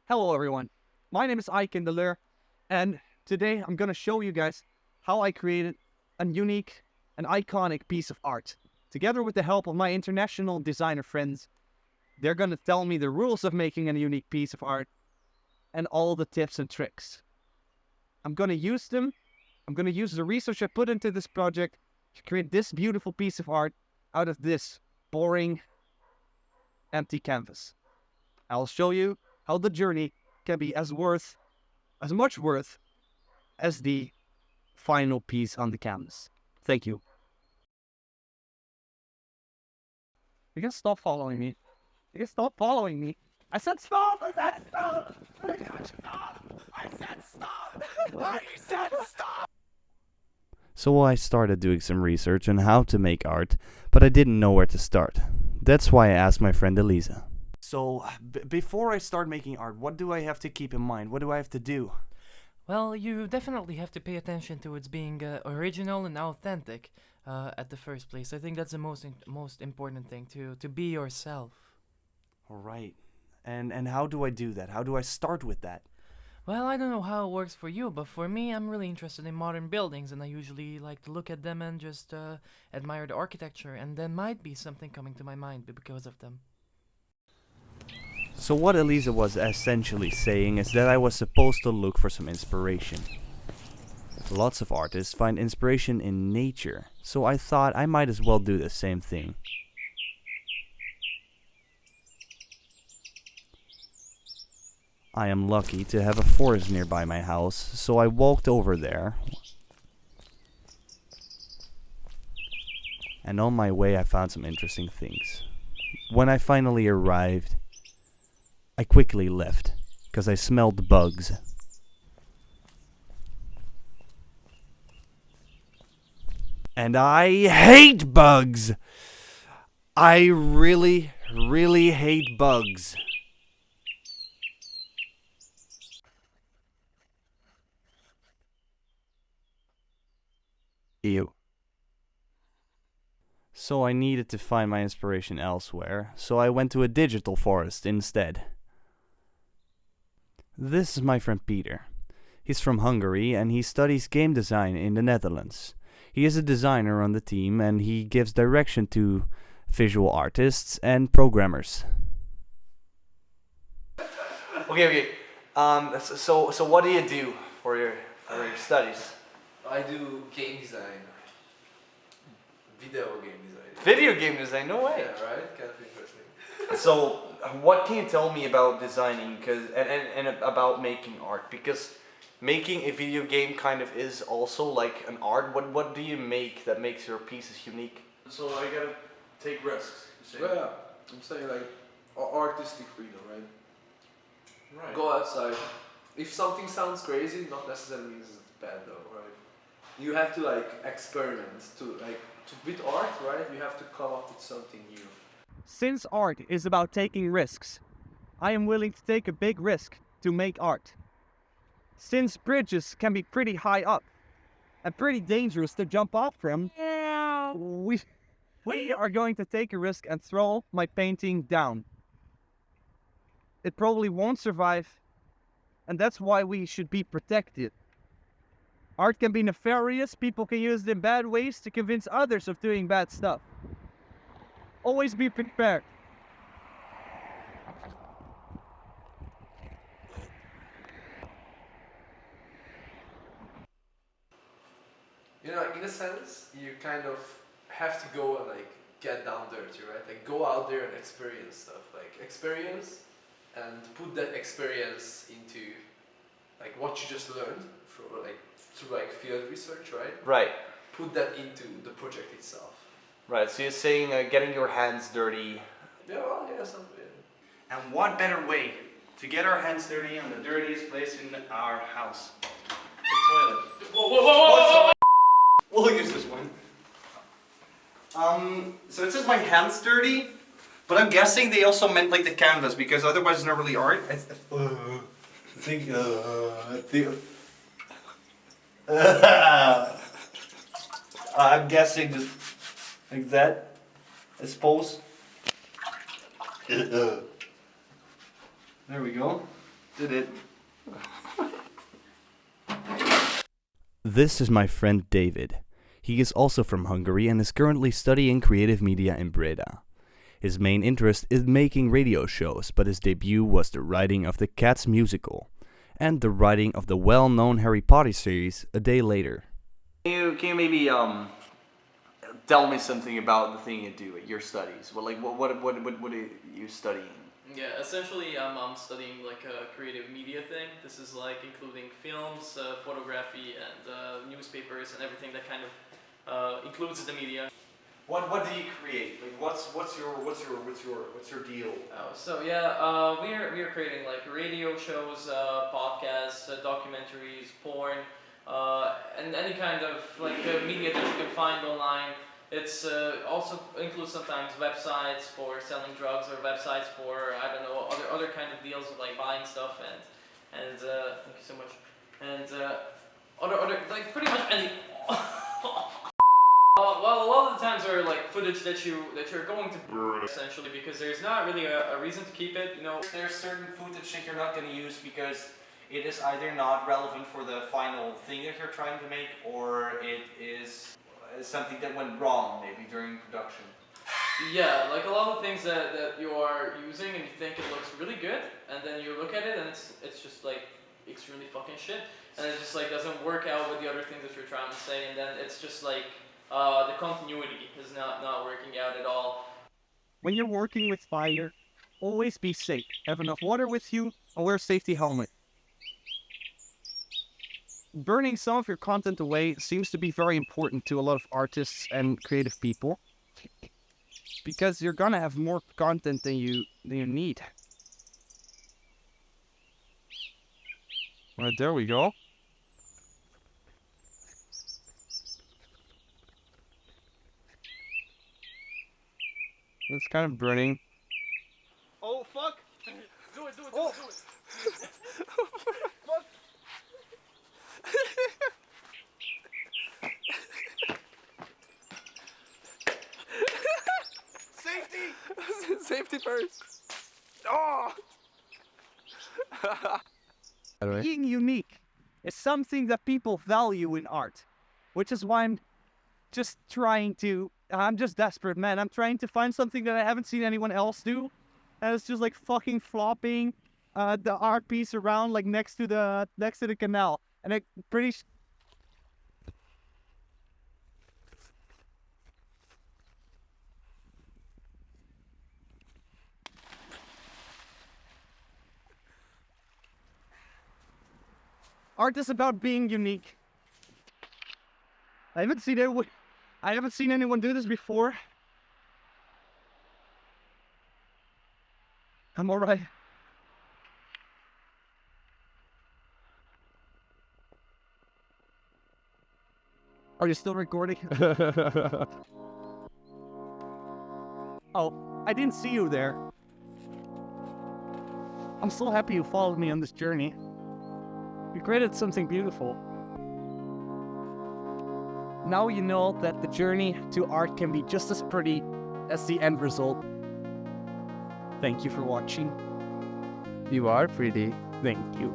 Hello everyone, my name is Ike Indeleur, and today I'm gonna show you guys how I created a unique and iconic piece of art. Together with the help of my international designer friends, they're gonna tell me the rules of making a unique piece of art and all the tips and tricks. I'm gonna use them, I'm gonna use the research I put into this project to create this beautiful piece of art out of this boring, empty canvas. I'll show you how the journey can be as much worth as the final piece on the canvas. Thank you. You can stop following me. You can stop following me. I said stop! I said stop! I said stop! I said stop! I said stop! So I started doing some research on how to make art, but I didn't know where to start. That's why I asked my friend Elisa. So, before I start making art, what do I have to keep in mind? What do I have to do? Well, you definitely have to pay attention to its being original and authentic at the first place. I think that's the most important thing, to be yourself. Alright. And how do I do that? How do I start with that? Well, I don't know how it works for you, but for me, I'm really interested in modern buildings, and I usually like to look at them and just admire the architecture, and there might be something coming to my mind because of them. So what Elisa was essentially saying is that I was supposed to look for some inspiration. Lots of artists find inspiration in nature, so I thought I might as well do the same thing. I am lucky to have a forest nearby my house, so I walked over there. And on my way I found some interesting things. When I finally arrived, I quickly left, because I smelled bugs. And I hate bugs! I really, really hate bugs. Ew. So I needed to find my inspiration elsewhere, so I went to a digital forest instead. This is my friend Peter. He's from Hungary and he studies game design in the Netherlands. He is a designer on the team and he gives direction to visual artists and programmers. Okay. So what do you do for your studies? I do game design. Video game design. Video game design? No way. Yeah, right? Kind of interesting. So what can you tell me about designing and about making art? Because making a video game kind of is also like an art. What do you make that makes your pieces unique? So I gotta take risks. Well, yeah, I'm saying like artistic freedom, right? Right. Go outside. If something sounds crazy, not necessarily means it's bad though, right? You have to like experiment with art, right? You have to come up with something new. Since art is about taking risks, I am willing to take a big risk to make art. Since bridges can be pretty high up and pretty dangerous to jump off from, we are going to take a risk and throw my painting down. It probably won't survive, and that's why we should be protected. Art can be nefarious, people can use it in bad ways to convince others of doing bad stuff. Always be prepared. You know, in a sense, you kind of have to go and like get down dirty, right? Like go out there and experience stuff. Like experience and put that experience into like what you just learned through like field research, right? Right. Put that into the project itself. Right. So you're saying getting your hands dirty. Yeah, well, yeah, something. And what better way to get our hands dirty on the dirtiest place in our house? The toilet. Whoa. We'll use this one. So it says my hands dirty, but I'm guessing they also meant like the canvas because otherwise it's not really art. I'm guessing just like that, I suppose. There we go. Did it? This is my friend David. He is also from Hungary and is currently studying creative media in Breda. His main interest is making radio shows, but his debut was the writing of the Cats musical and the writing of the well-known Harry Potter series a day later. Can you maybe tell me something about the thing you do at your studies? What are you studying? Yeah, essentially I'm studying like a creative media thing. This is like including films, photography, and newspapers and everything that kind of includes the media. What do you create? Like what's your deal? Oh, so yeah, we are creating like radio shows, podcasts, documentaries, porn, and any kind of like media that you can find online. It's also includes sometimes websites for selling drugs or websites for I don't know other kind of deals of like buying stuff and thank you so much and other like pretty much any. Well, a lot of the times are like footage that you're going to burn essentially because there's not really a reason to keep it. You know, There's certain footage that you're not going to use because it is either not relevant for the final thing that you're trying to make, or it is something that went wrong maybe during production. yeah, like a lot of things that you are using and you think it looks really good, and then you look at it and it's just like extremely fucking shit, and it just like doesn't work out with the other things that you're trying to say, and then it's just like the continuity is not working out at all. When you're working with fire, always be safe. Have enough water with you and wear a safety helmet. Burning some of your content away seems to be very important to a lot of artists and creative people, because you're gonna have more content than you need. Right, there we go. It's kind of burning. Oh fuck! Do it, Oh. do it. Fuck! Safety! Safety first. Oh! Being unique is something that people value in art, which is why I'm just desperate, man. I'm trying to find something that I haven't seen anyone else do, and it's just like fucking flopping the art piece around like next to the canal, and I'm pretty. Art is about being unique. I haven't seen anyone do this before. I'm alright. Are you still recording? Oh, I didn't see you there. I'm so happy you followed me on this journey. You created something beautiful. Now you know that the journey to art can be just as pretty as the end result. Thank you for watching. You are pretty. Thank you.